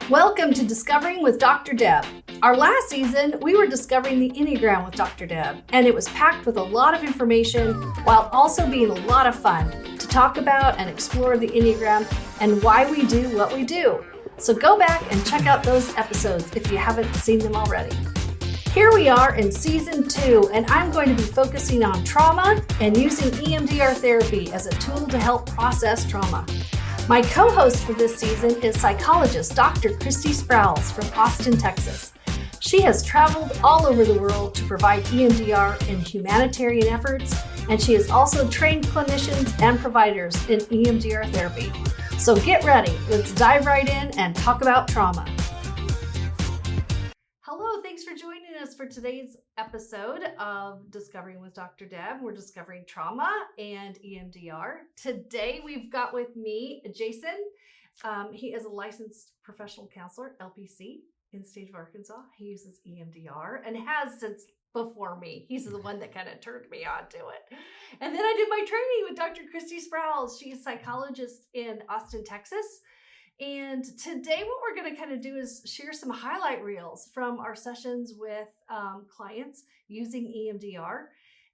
Welcome to Discovering with Dr. Deb. Our last season, we were discovering the Enneagram with Dr. Deb, and it was packed with a lot of information while also being a lot of fun to talk about and explore the Enneagram and why we do what we do. So go back and check out those episodes if you haven't seen them already. Here we are in season 2, and I'm going to be focusing on trauma and using EMDR therapy as a tool to help process trauma. My co-host for this season is psychologist Dr. Christie from Austin, Texas. She has traveled all over the world to provide EMDR in humanitarian efforts, and she has also trained clinicians and providers in EMDR therapy. So get ready, let's dive right in and talk about trauma. Hello, thanks for joining us for today's episode of Discovering with Dr. Deb. We're discovering trauma and EMDR. Today we've got with me Jason. He is a licensed professional counselor, LPC, in the state of Arkansas. He uses EMDR and has since before me. He's the one that kind of turned me on to it. And then I did my training with Dr. Christie. She's a psychologist in Austin, Texas. And today what we're going to kind of do is share some highlight reels from our sessions with clients using EMDR.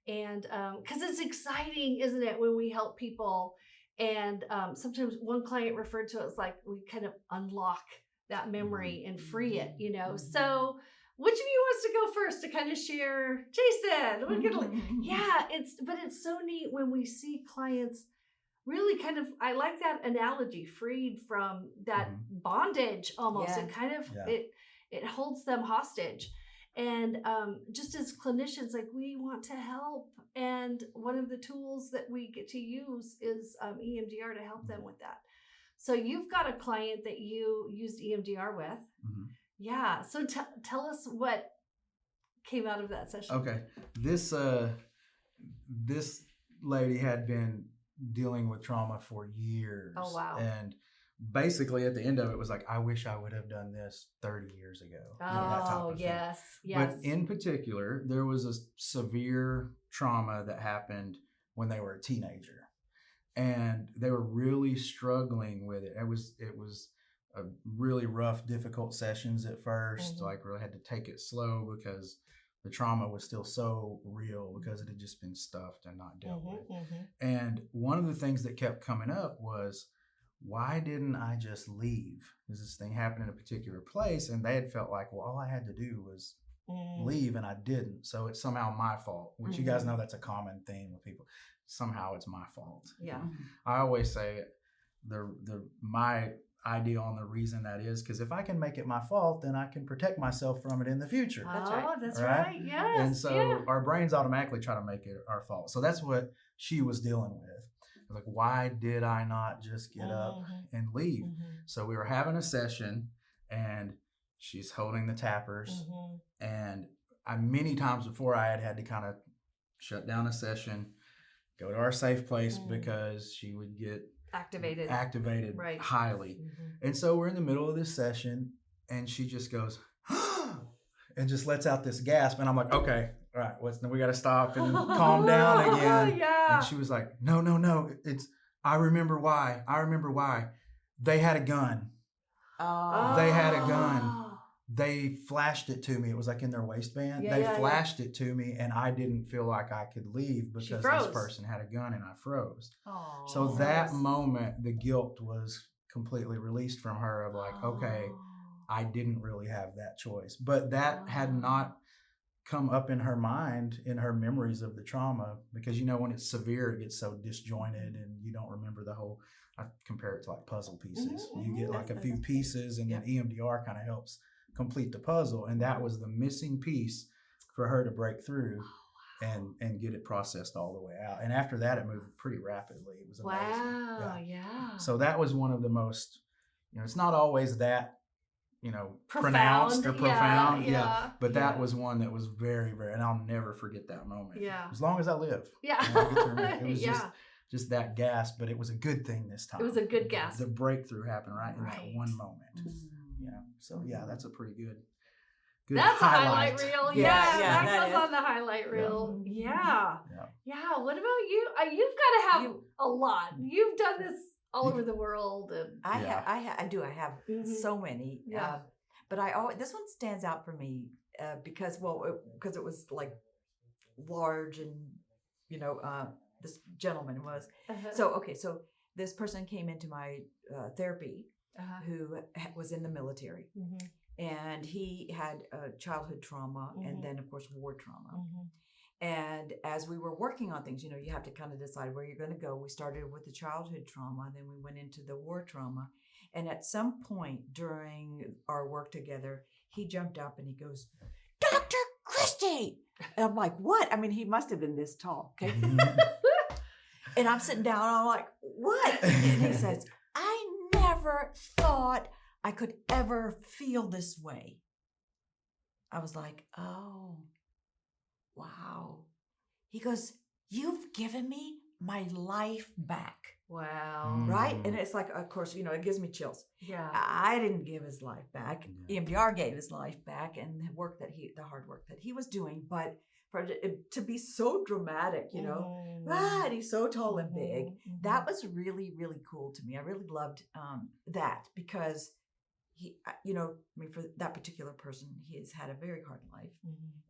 And because it's exciting, isn't it, when we help people. And sometimes one client referred to it as like we kind of unlock that memory and free it, you know. So which of you wants to go first to kind of share? Jason, we're gonna, yeah, it's so neat when we see clients really kind of, I like that analogy, freed from that bondage almost. Yeah. It kind of, it holds them hostage. And just as clinicians, like we want to help. And one of the tools that we get to use is EMDR to help them with that. So you've got a client that you used EMDR with. Mm-hmm. Yeah. So tell us what came out of that session. Okay. This lady had been dealing with trauma for years. Oh, wow. And basically at the end of it was like, I wish I would have done this 30 years ago. That type of yes. thing. But in particular, there was a severe trauma that happened when they were a teenager. And they were really struggling with it. It was a really rough, difficult sessions at first. Mm-hmm. Like really had to take it slow because the trauma was still so real because it had just been stuffed and not dealt with. Mm-hmm. And one of the things that kept coming up was, why didn't I just leave? Because this thing happened in a particular place, and they had felt like, well, all I had to do was leave, and I didn't. So it's somehow my fault, which you guys know that's a common theme with people. Somehow it's my fault. Yeah. I always say my idea on the reason that is because if I can make it my fault, then I can protect myself from it in the future. That's right. Yes. And so our brains automatically try to make it our fault. So that's what she was dealing with. Like, why did I not just get up and leave? So we were having a session and she's holding the tappers. And many times before I had to kind of shut down a session, go to our safe place because she would get activated right. highly. And so we're in the middle of this session and she just goes, and just lets out this gasp. And I'm like, okay, all right, we got to stop and calm down again. Yeah. And she was like, no, I remember why. They had a gun. They had a gun. They flashed it to me. It was like in their waistband. They flashed it to me, and I didn't feel like I could leave because this person had a gun, and I froze. So that moment, the guilt was completely released from her of like, okay, I didn't really have that choice. But that had not come up in her mind, in her memories of the trauma, because, you know, when it's severe, it gets so disjointed and you don't remember the whole, I compare it to like puzzle pieces. You get like a few pieces and then EMDR kind of helps complete the puzzle, and that was the missing piece for her to break through and get it processed all the way out. And after that, it moved pretty rapidly. It was amazing. Yeah. So that was one of the most, you know, it's not always that, you know, pronounced or profound. But that was one that was very, very, and I'll never forget that moment. Yeah. As long as I live. Yeah. It was just that gasp, but it was a good thing this time. It was a good gasp. The breakthrough happened in that one moment. Yeah. So that's a pretty good that's highlight. A highlight reel. Yeah, that goes on the highlight reel. Yeah. What about you? You've got to have a lot. You've done this all over the world. And I have so many. Yeah. But this one stands out for me because it was like large and, this gentleman was. So this person came into my therapy who was in the military. And he had childhood trauma and then, of course, war trauma. And as we were working on things, you have to kind of decide where you're going to go. We started with the childhood trauma, then we went into the war trauma. And at some point during our work together, he jumped up and he goes, "Dr. Christie!" And I'm like, "What?" I mean, he must have been this tall. Okay. And I'm sitting down and I'm like, "What?" And he says, "I never thought I could ever feel this way." I was like, "Oh, wow." He goes, "You've given me my life back." Wow. Right? And it's like, of course, it gives me chills. Yeah. I didn't give his life back. EMDR gave his life back and the hard work that he was doing. But for it to be so dramatic, and he's so tall and big, that was really, really cool to me. I really loved that because he, for that particular person, he has had a very hard life.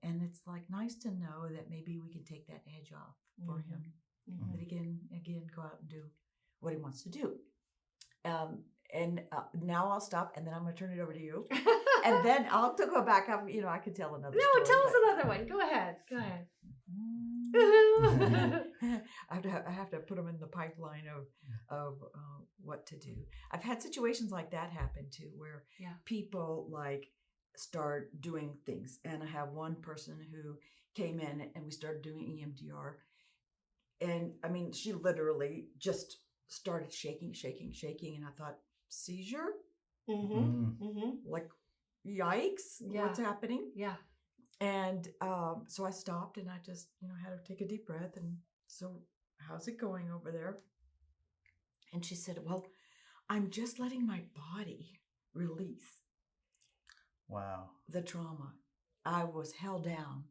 And it's like nice to know that maybe we can take that edge off for him. That he can, again, go out and do what he wants to do. And now I'll stop, and then I'm going to turn it over to you. And then I'll go back up. I could tell another story. No, tell us another one. Go ahead. I have to put them in the pipeline of what to do. I've had situations like that happen too, where people like start doing things. And I have one person who came in and we started doing EMDR. And I mean, she literally just started shaking. And I thought, seizure? Like, yikes, what's happening? Yeah. And so I stopped and I just, had her take a deep breath. And so, how's it going over there? And she said, "Well, I'm just letting my body release." Wow. The trauma. I was held down.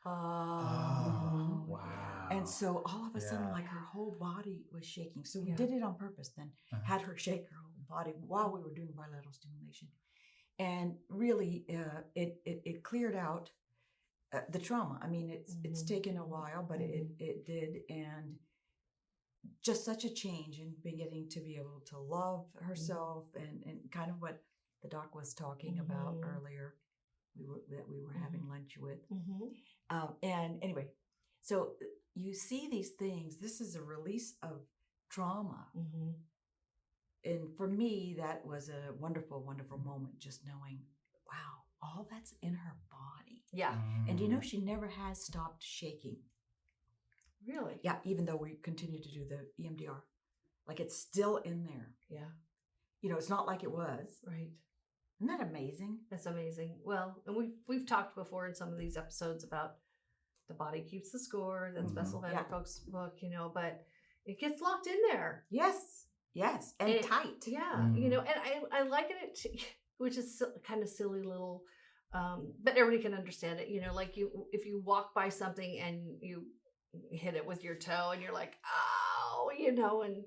Oh, wow. And so all of a sudden, like her whole body was shaking. So we did it on purpose then, had her shake her whole body while we were doing bilateral stimulation. And really, it cleared out the trauma. I mean, it's taken a while, but it did. And just such a change in beginning to be able to love herself and kind of what the doc was talking about earlier, that we were having lunch with. And anyway, so you see these things. This is a release of trauma. And for me, that was a wonderful, wonderful moment, just knowing, wow, all that's in her body. Yeah. And she never has stopped shaking. Really? Yeah, even though we continue to do the EMDR. Like, it's still in there. Yeah. It's not like it was. Right. Isn't that amazing? That's amazing. Well, and we've talked before in some of these episodes about the body keeps the score, that's Bessel van der Kolk's book, but it gets locked in there. Yes, and tight. Yeah, and I liken it to, which is kind of silly little, but everybody can understand it. Like if you walk by something and you hit it with your toe and you're like, "Oh," and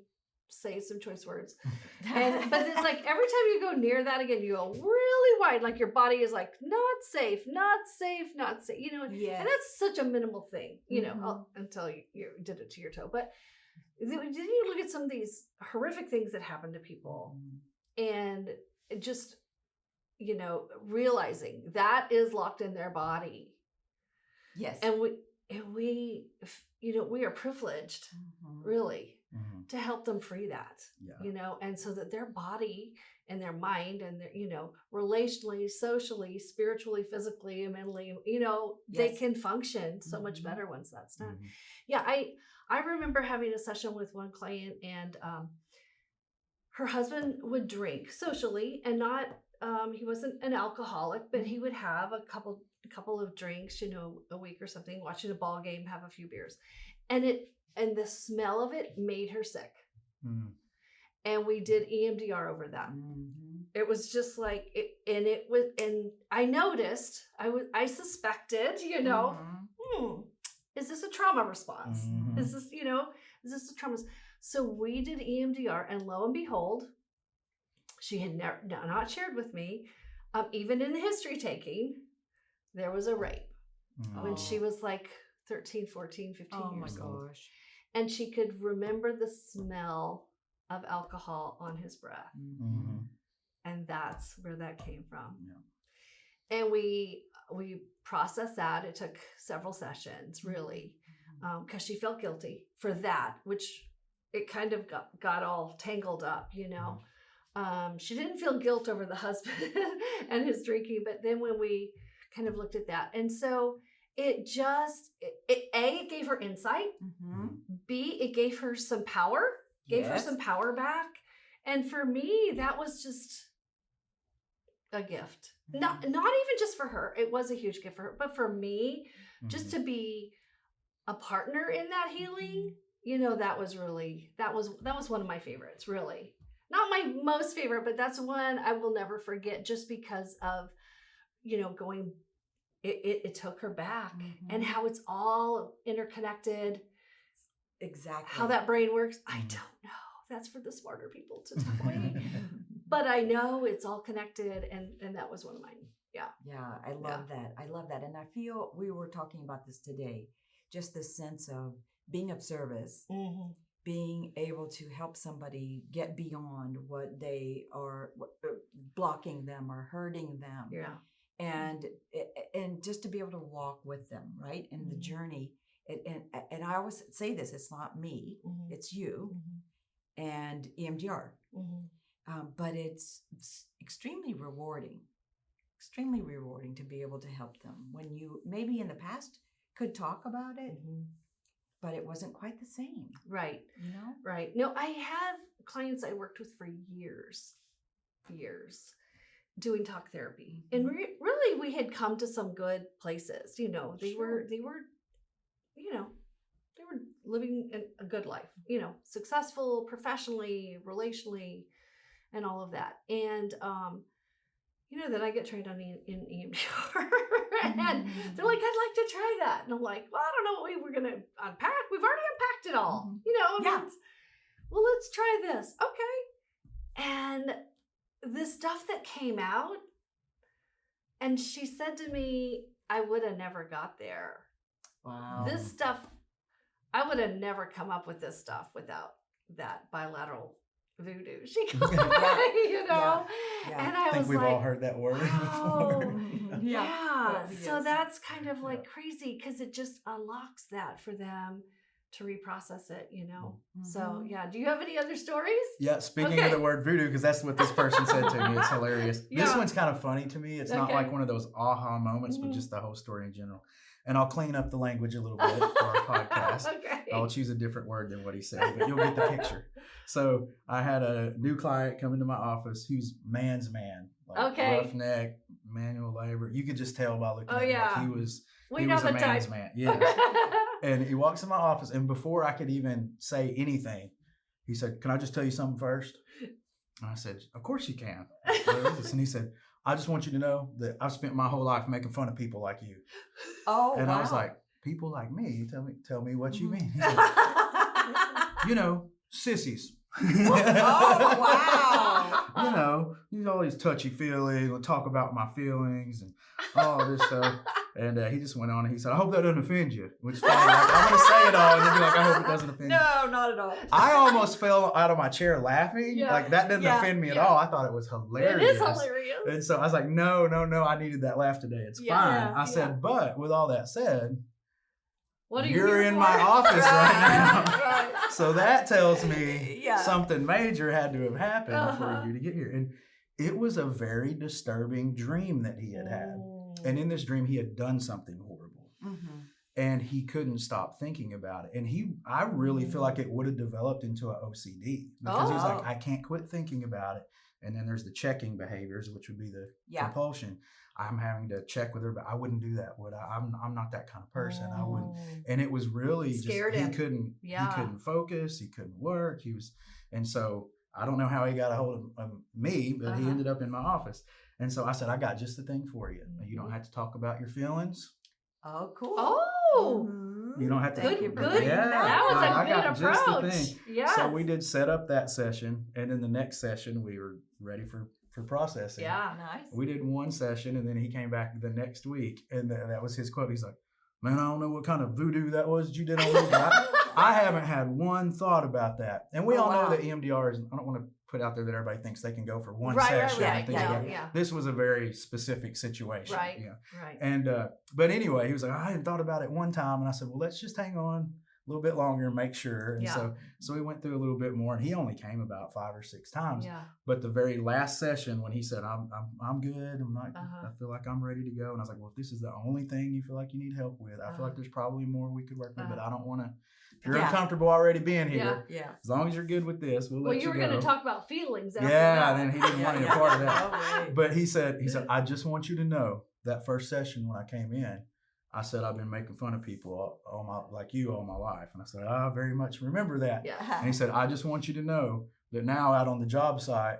say some choice words. But it's like every time you go near that again, you go really wide. Like your body is like, not safe. And that's such a minimal thing, until you did it to your toe. But did you look at some of these horrific things that happen to people and just, realizing that is locked in their body. Yes. And we are privileged, really, to help them free that, and so that their body and their mind and their, relationally, socially, spiritually, physically, and mentally, they can function so much better once that's done. Yeah. I remember having a session with one client, and her husband would drink socially, and not, he wasn't an alcoholic, but he would have a couple of drinks, a week or something, watching a ball game, have a few beers, and the smell of it made her sick. And we did EMDR over that. It was just like and I noticed, I suspected, is this a trauma response? Is this, is this a trauma? So we did EMDR, and lo and behold, she had not shared with me, even in the history taking, there was a rape when she was like 13, 14, 15 years old. Gosh. And she could remember the smell of alcohol on his breath. Mm-hmm. And that's where that came from. Yeah. And we processed that. It took several sessions, really, because she felt guilty for that, which it kind of got all tangled up, you know. She didn't feel guilt over the husband and his drinking, but then when we kind of looked at that, and so it just, it gave her insight. B, it gave her some power, her some power back. And for me, that was just a gift. Not even just for her. It was a huge gift for her, but for me, just to be a partner in that healing, you know, that was one of my favorites, really. Not my most favorite, but that's one I will never forget, just because of, you know, going, it took her back and how it's all interconnected. Exactly. How that brain works, I don't know. That's for the smarter people to tell me. But I know it's all connected, and that was one of mine. Yeah. Yeah, I love that. I love that. And I feel we were talking about this today, just the sense of being of service, being able to help somebody get beyond what they are blocking them or hurting them. Yeah. And just to be able to walk with them, right? In the journey. And I always say this, it's not me, it's you and EMDR. But it's extremely rewarding to be able to help them when you maybe in the past could talk about it, but it wasn't quite the same. Right. You know? Right. No, I have clients I worked with for years doing talk therapy. And really we had come to some good places. You know, they were, you know, they were living a good life, you know, successful professionally, relationally, and all of that. And, you know, then I get trained on in EMDR and they're like, I'd like to try that. And I'm like, well, I don't know what we were going to unpack. We've already unpacked it all, you know? Well, let's try this. Okay. And the stuff that came out, and she said to me, I would have never got there. Wow. This stuff, I would have never come up with this stuff without that bilateral voodoo. She called it, you know? And I think was we've like, all heard that word before. So that's kind of like crazy, because it just unlocks that for them to reprocess it, you know? So do you have any other stories? Yeah, speaking of the word voodoo, because that's what this person said to me. It's hilarious. This one's kind of funny to me. It's not like one of those aha moments, but just the whole story in general. And I'll clean up the language a little bit for our podcast. I'll choose a different word than what he said, but you'll get the picture. So I had a new client come into my office who's man's man, like roughneck, manual labor. You could just tell by looking at him, like he was a man's man. Yeah. And he walks in my office, and before I could even say anything, he said, "Can I just tell you something first?" And I said, "Of course you can." And he said, "I just want you to know that I've spent my whole life making fun of people like you." And I was like, "People like me? Tell me what you mean." He said, "You know, sissies." You know, he's always touchy-feely, will talk about my feelings and all this stuff. And he just went on and he said, "I hope that doesn't offend you," which is funny. Like, I'm going to say it all and then be like, "I hope it doesn't offend you." No, not at all. I almost fell out of my chair laughing. Like, that didn't offend me at all. I thought it was hilarious. It is hilarious. And so I was like, no, I needed that laugh today. It's fine. I said, but with all that said, you're in my office right now. So that tells me something major had to have happened for you to get here. And it was a very disturbing dream that he had had. And in this dream, he had done something horrible. And he couldn't stop thinking about it. And I really feel like it would have developed into an OCD, because he's like, I can't quit thinking about it. And then there's the checking behaviors, which would be the compulsion. I'm having to check with her, but I wouldn't do that, would I? I'm not that kind of person. I wouldn't. And it was really Scared just, him. he couldn't focus. He couldn't work. And so I don't know how he got a hold of me, but he ended up in my office. And so I said, "I got just the thing for you. You don't have to talk about your feelings." Oh, cool. Oh, You don't have to. Thank you good, for good. bringing Yeah, That was I a got good just the approach. thing. Yes. So we did set up that session, and then the next session we were ready for processing. Yeah. Nice. We did one session, and then he came back the next week, and that was his quote. He's like, "Man, I don't know what kind of voodoo that was that you did on me. But I haven't had one thought about that." And we all know that EMDR is. I don't want to put out there that everybody thinks they can go for one session. Right. And things like that. Yeah. This was a very specific situation. Right. Yeah. Right. And but anyway, he was like, "I hadn't thought about it one time," and I said, "Well, let's just hang on a little bit longer and make sure." And so we went through a little bit more, and he only came about 5 or 6 times. Yeah. But the very last session, when he said, I'm good, I'm not, I feel like I'm ready to go. And I was like, well, if this is the only thing you feel like you need help with, I feel like there's probably more we could work with, but I don't want to. If you're uncomfortable already being here, as long as you're good with this, we'll let you go. Well, you were going to talk about feelings after that. that. And then he didn't want any part of that. But he said, I just want you to know that first session when I came in, I said, I've been making fun of people all my life. And I said, I very much remember that. Yeah. And he said, I just want you to know that now out on the job site,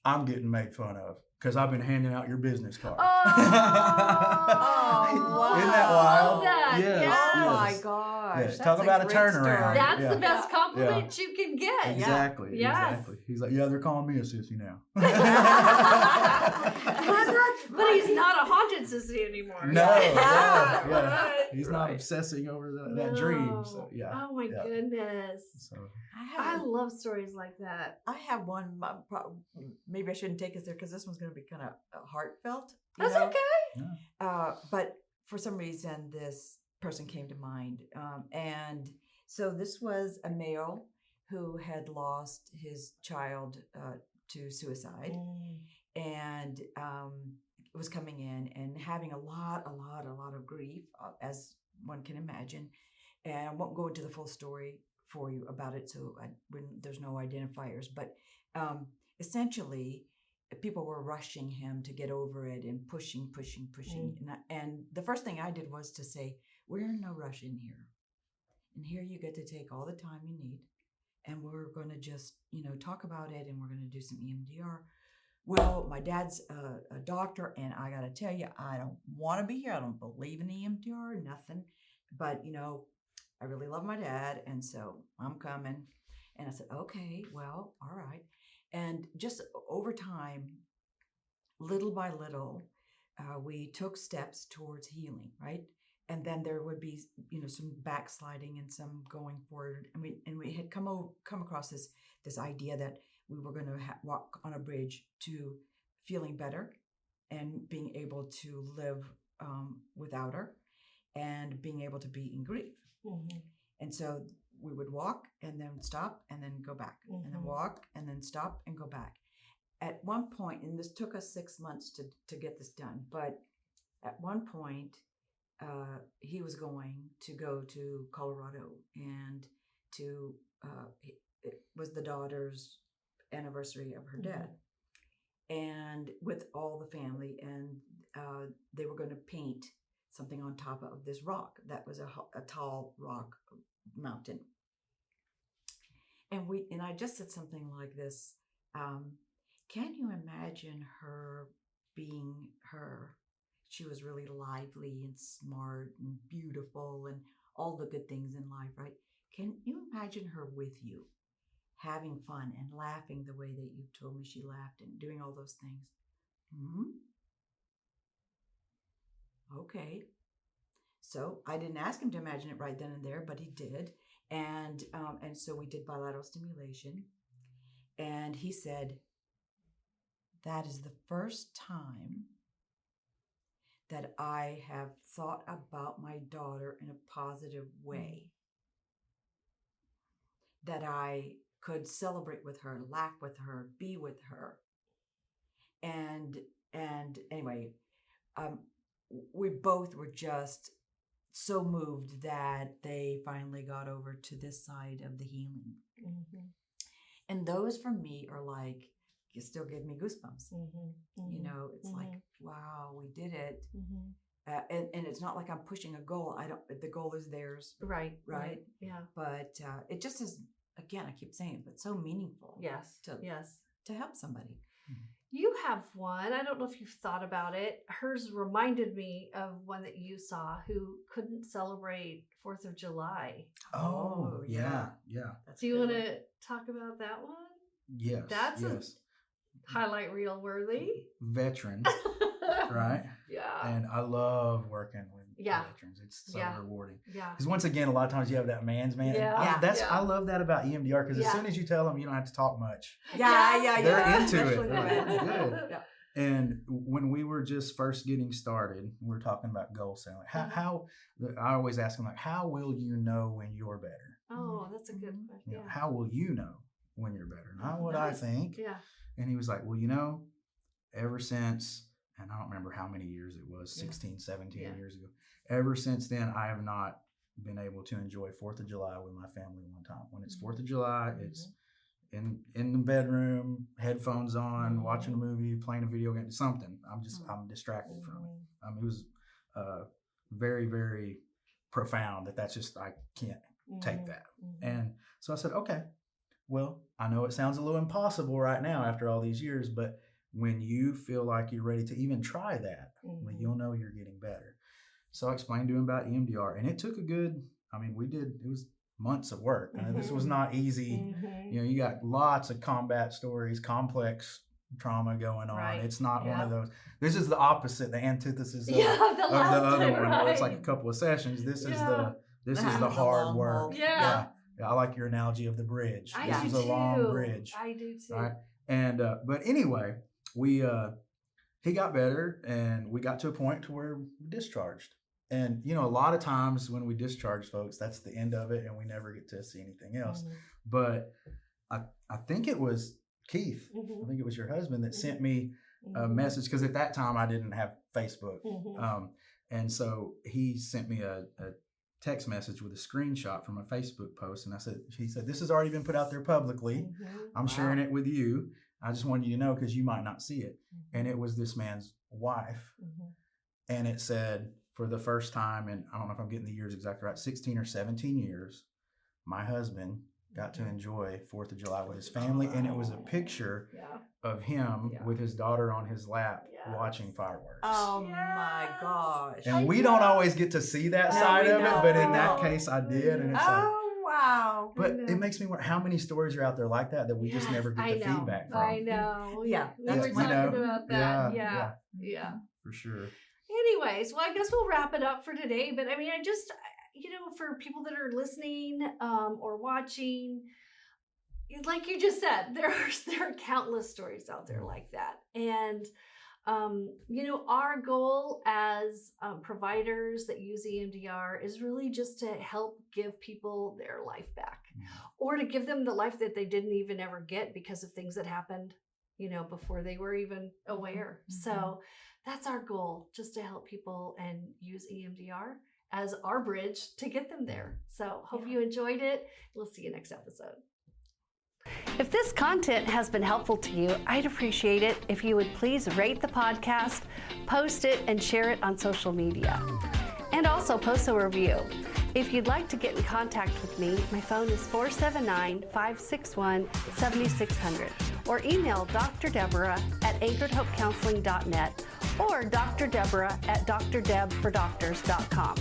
I'm getting made fun of because I've been handing out your business card. Oh, wow. Isn't that wild? That. Yes. Oh my Yes. gosh. Yeah. That's Talk about a great turnaround. story. That's Yeah. the best compliment you can get. Exactly. Yes. Exactly. He's like, yeah, they're calling me a sissy now. But he's not a haunted sissy anymore. No. Yeah. Yeah. Right. He's not obsessing over that dream. So yeah. Oh my goodness. So I love stories like that. I have one. Maybe I shouldn't take us there because this one's going to be kind of heartfelt. That's okay. But for some reason, this person came to mind. And so this was a male who had lost his child to suicide. And was coming in and having a lot of grief, as one can imagine. And I won't go into the full story for you about it, so there's no identifiers. But essentially, people were rushing him to get over it and pushing. And the first thing I did was to say, we're in no rush in here. And here you get to take all the time you need. And we're going to just, talk about it, and we're going to do some EMDR. Well, my dad's a doctor, and I got to tell you, I don't want to be here. I don't believe in EMDR, nothing. But, I really love my dad, and so I'm coming. And I said, okay, well, all right. And just over time, little by little, we took steps towards healing, right? And then there would be, some backsliding and some going forward. And we had come across this idea that we were going to walk on a bridge to feeling better and being able to live without her and being able to be in grief. Mm-hmm. And so we would walk and then stop and then go back, and then walk and then stop and go back. At one point, and this took us 6 months to get this done, but at one point, he was going to go to Colorado, and it was the daughter's anniversary of her death, and with all the family, and they were going to paint something on top of this rock that was a tall rock mountain. And I just said something like this, can you imagine her being her? She was really lively and smart and beautiful and all the good things in life, right? Can you imagine her with you, having fun and laughing the way that you told me she laughed and doing all those things? Okay. So I didn't ask him to imagine it right then and there, but he did. And so we did bilateral stimulation. And he said, that is the first time that I have thought about my daughter in a positive way. That I could celebrate with her, laugh with her, be with her. And anyway, we both were just so moved that they finally got over to this side of the healing. And those for me are like, you still give me goosebumps. It's like, wow, we did it. And it's not like I'm pushing a goal. The goal is theirs. Right. Yeah. But it just is, again, I keep saying, but so meaningful. Yes. To help somebody. You have one. I don't know if you've thought about it. Hers reminded me of one that you saw who couldn't celebrate 4th of July. Oh, yeah. That's Do a you good want one. to talk about that one? Yes. That's a yes. highlight reel worthy. Veteran, right? Yeah. And I love working with Yeah. veterans. It's so Yeah. rewarding. Yeah. Because once again, a lot of times you have that man's man. Yeah. I love that about EMDR because Yeah. as soon as you tell them, you don't have to talk much. Yeah. They're into Especially it. the They're men. good. Yeah. And when we were just first getting started, we were talking about goal setting. Like how I always ask them, like, how will you know when you're better? Oh, that's a good question. You know, Yeah. how will you know when you're better? Not what Nice. I think. Yeah. And he was like, well, you know, ever since, and I don't remember how many years it was, 16, 17 years ago. Ever since then, I have not been able to enjoy 4th of July with my family one time. When it's 4th of July, it's in the bedroom, headphones on, watching a movie, playing a video game, something. I'm distracted from it. It was very, very profound that's just, I can't take that. And so I said, okay, well, I know it sounds a little impossible right now after all these years, but when you feel like you're ready to even try that, well, you'll know you're getting better. So I explained to him about EMDR, and it took it was months of work. This was not easy. You know, you got lots of combat stories, complex trauma going on. Right. It's not one of those. This is the opposite, the antithesis of the the other one. right. Where it's like a couple of sessions. This is the The hard long work. haul. Yeah. I like your analogy of the bridge. I This do is a too. long bridge. I do too. Right. And but anyway, he got better, and we got to a point to where we discharged. And you know, a lot of times when we discharge folks, that's the end of it, and we never get to see anything else. But I think it was Keith. I think it was your husband that sent me a message, because at that time I didn't have Facebook, and so he sent me a text message with a screenshot from a Facebook post, and he said, this has already been put out there publicly. I'm sharing it with you. I just wanted you to know because you might not see it. And it was this man's wife. And it said, for the first time, and I don't know if I'm getting the years exactly right, 16 or 17 years, my husband got to enjoy 4th of July with his family. And it was a picture of him with his daughter on his lap watching fireworks. Oh my gosh. And we don't always get to see that side of it, but in that case I did. And it's wow. But it makes me wonder how many stories are out there like that we just never get the feedback from. I know. Yeah. We were talking about that. Yeah. For sure. Anyways, well, I guess we'll wrap it up for today. But I mean, I just, for people that are listening or watching, like you just said, there are countless stories out there like that. And, our goal as providers that use EMDR is really just to help give people their life back, or to give them the life that they didn't even ever get because of things that happened, before they were even aware. So that's our goal, just to help people and use EMDR as our bridge to get them there. So hope you enjoyed it. We'll see you next episode. If this content has been helpful to you, I'd appreciate it if you would please rate the podcast, post it, and share it on social media. And also post a review. If you'd like to get in contact with me, my phone is 479-561-7600, or email Dr. Deborah at anchoredhopecounseling.net or Dr. Deborah at drdebfordoctors.com.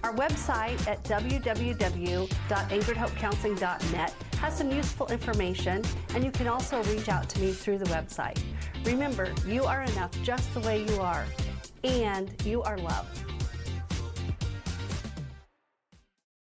Our website at www.anchoredhopecounseling.net has some useful information, and you can also reach out to me through the website. Remember, you are enough just the way you are, and you are loved.